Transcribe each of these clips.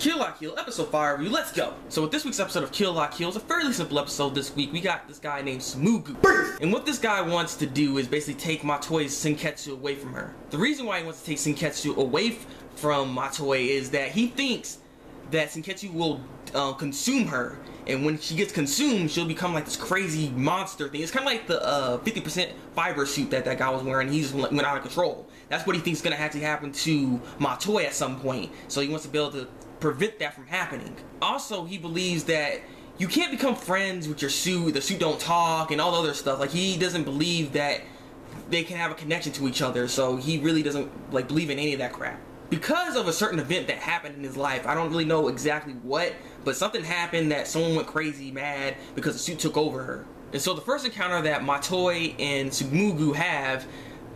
Kill La Kill, episode 5 review, let's go! So with this week's episode of Kill La Kill, it's a fairly simple episode this week. We got this guy named Tsumugu. And what this guy wants to do is basically take Matoi's Senketsu away from her. The reason why he wants to take Senketsu away from Matoi is that he thinks that Senketsu will consume her. And when she gets consumed, she'll become like this crazy monster thing. It's kind of like the 50% fiber suit that guy was wearing. He just went out of control. That's what he thinks is going to actually happen to Matoi at some point. So he wants to be able to prevent that from happening. Also, he believes that you can't become friends with your suit, the suit don't talk, and all the other stuff. Like, he doesn't believe that they can have a connection to each other, so he really doesn't like believe in any of that crap. Because of a certain event that happened in his life, I don't really know exactly what, but something happened that someone went crazy mad because the suit took over her. And so the first encounter that Matoi and Tsumugu have,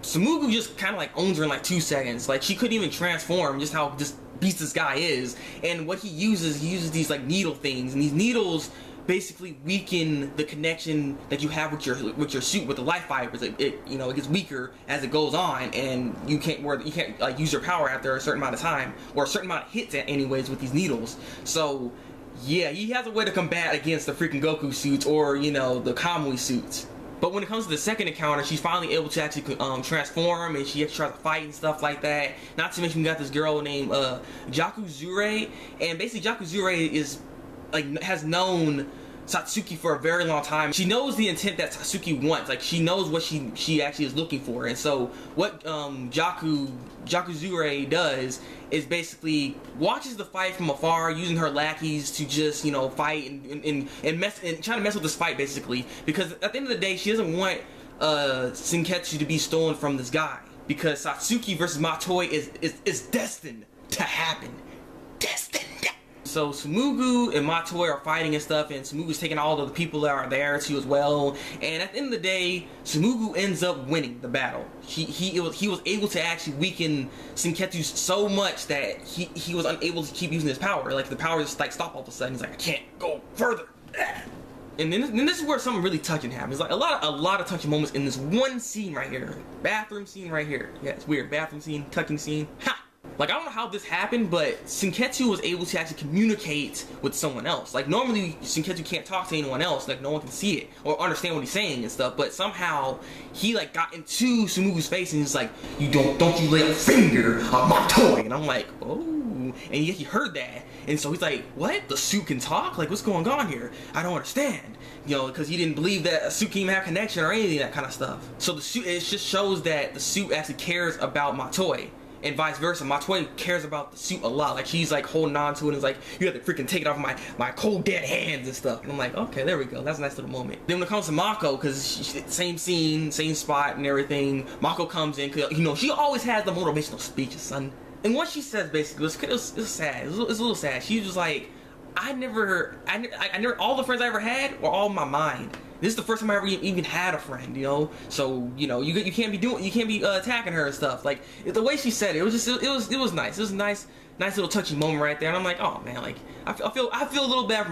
Tsumugu just kind of like owns her in like 2 seconds. Like, she couldn't even transform, just how just beast this guy is. And what he uses these like needle things, and these needles basically weaken the connection that you have with your suit, with the life fibers. It gets weaker as it goes on, and you can't like use your power after a certain amount of time, or a certain amount of hits anyways with these needles. So yeah, he has a way to combat against the freaking Goku suits, or the kamui suits. But when it comes to the second encounter, she's finally able to actually transform, and she actually tries to fight and stuff like that. Not to mention we got this girl named Jakuzure, and basically Jakuzure is has known Satsuki for a very long time. She knows the intent that Satsuki wants. Like, she knows what she actually is looking for. And so what Jakuzure does is basically watches the fight from afar, using her lackeys to just fight and try to mess with this fight, basically, because at the end of the day she doesn't want Senketsu to be stolen from this guy, because Satsuki versus Matoi is destined to happen. Destined. So Tsumugu and Matoi are fighting and stuff, and Tsumugu's taking all of the people that are there too as well. And at the end of the day, Tsumugu ends up winning the battle. He was able to actually weaken Senketsu so much that he was unable to keep using his power. Like, the power just like stopped all of a sudden. He's like, I can't go further. And then this is where something really touching happens. Like, a lot of touching moments in this one scene right here. Bathroom scene right here. Yeah, it's weird. Bathroom scene, touching scene. Ha! Like, I don't know how this happened, but Senketsu was able to actually communicate with someone else. Like, normally Senketsu can't talk to anyone else. Like, no one can see it or understand what he's saying and stuff. But somehow he like got into Tsumugu's face and he's like, don't you lay a finger on my toy. And I'm like, oh. And he heard that, and so he's like, what? The suit can talk? Like, what's going on here? I don't understand. Because he didn't believe that a suit can even have connection or anything, that kind of stuff. So the suit, it just shows that the suit actually cares about Matoi. And vice versa, Matoi cares about the suit a lot. Like, she's like holding on to it and is like, you have to freaking take it off my cold dead hands and stuff. And I'm like, okay, there we go. That's a nice little moment. Then when it comes to Mako, because same scene, same spot and everything, Mako comes in, because she always has the motivational speeches, son. And what she says basically it was sad. It was a little sad. She was just like, I never, all the friends I ever had were all in my mind. This is the first time I ever even had a friend, So, you can't be attacking her and stuff. Like, the way she said it, it was nice. It was a nice little touching moment right there. And I'm like, oh man, like, I feel a little bad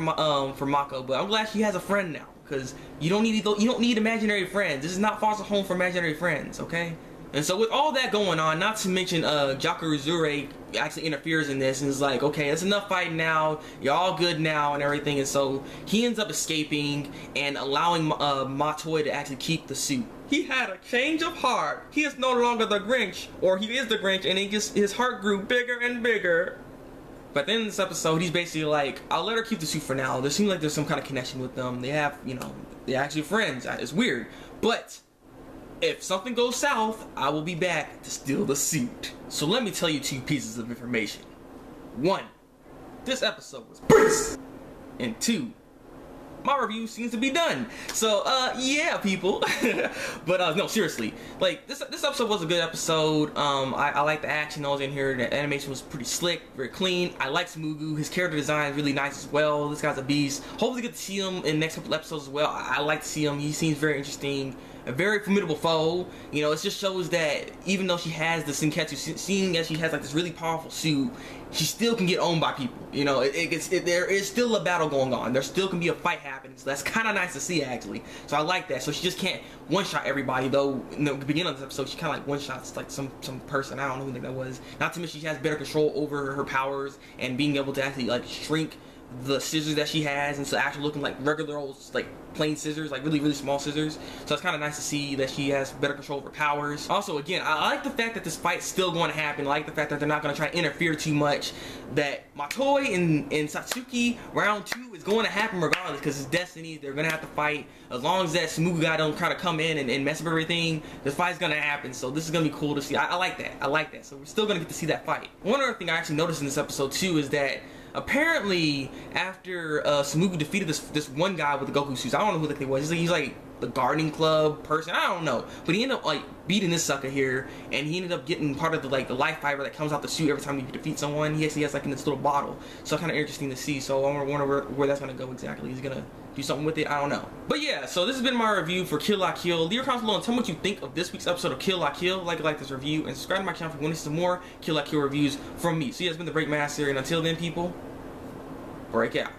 for Mako, but I'm glad she has a friend now, because you don't need imaginary friends. This is not foster home for imaginary friends, okay? And so with all that going on, not to mention Jakuzure actually interferes in this and is like, okay, it's enough fighting now, you're all good now and everything. And so he ends up escaping and allowing Matoi to actually keep the suit. He had a change of heart. He is no longer the Grinch, or he is the Grinch, and his heart grew bigger and bigger. But then in this episode, he's basically like, I'll let her keep the suit for now. There seems like there's some kind of connection with them. They have, they're actually friends. It's weird. But if something goes south, I will be back to steal the suit. So let me tell you 2 pieces of information. 1, this episode was brisk. And 2, my review seems to be done. So, yeah, people. But, no, seriously. Like, this episode was a good episode. I like the action that was in here. The animation was pretty slick, very clean. I like Tsumugu. His character design is really nice as well. This guy's a beast. Hopefully get to see him in the next couple episodes as well. I like to see him. He seems very interesting. a very formidable foe. You know, it just shows that even though she has the Senketsu, seeing as she has like this really powerful suit, she still can get owned by people. You know, there is still a battle going on. There still can be a fight happening. So that's kind of nice to see, actually. So I like that. So she just can't one-shot everybody, though. In the beginning of this episode, she kind of like one-shots like some person. I don't know who that was. Not to mention she has better control over her powers and being able to actually like shrink the scissors that she has, and so actually looking like regular old like plain scissors, like really small scissors. So it's kind of nice to see that she has better control over powers. Also, again, I like the fact that this fight's still going to happen. I like the fact that they're not going to try to interfere too much, that Matoi and Satsuki round 2 is going to happen regardless, because it's destiny. They're going to have to fight. As long as that Tsumugu guy don't try to come in and mess up everything, the fight's going to happen. So this is going to be cool to see. I like that. I like that. So we're still going to get to see that fight. One other thing I actually noticed in this episode too is that apparently, after Tsumugu defeated this one guy with the Goku suits, I don't know who that he was. He's like the gardening club person. I don't know, but he ended up like beating this sucker here, and he ended up getting part of the like the life fiber that comes out the suit every time you defeat someone. He actually has like in this little bottle, so kind of interesting to see. So I wonder where that's gonna go exactly. He's gonna do something with it. I don't know. But yeah, so this has been my review for Kill La Kill. Leave your comments below and tell me what you think of this week's episode of Kill La Kill. Like this review, and subscribe to my channel if you want to see some more Kill La Kill reviews from me. So yeah, it's been the Thabreakmaster, and until then, people, break out.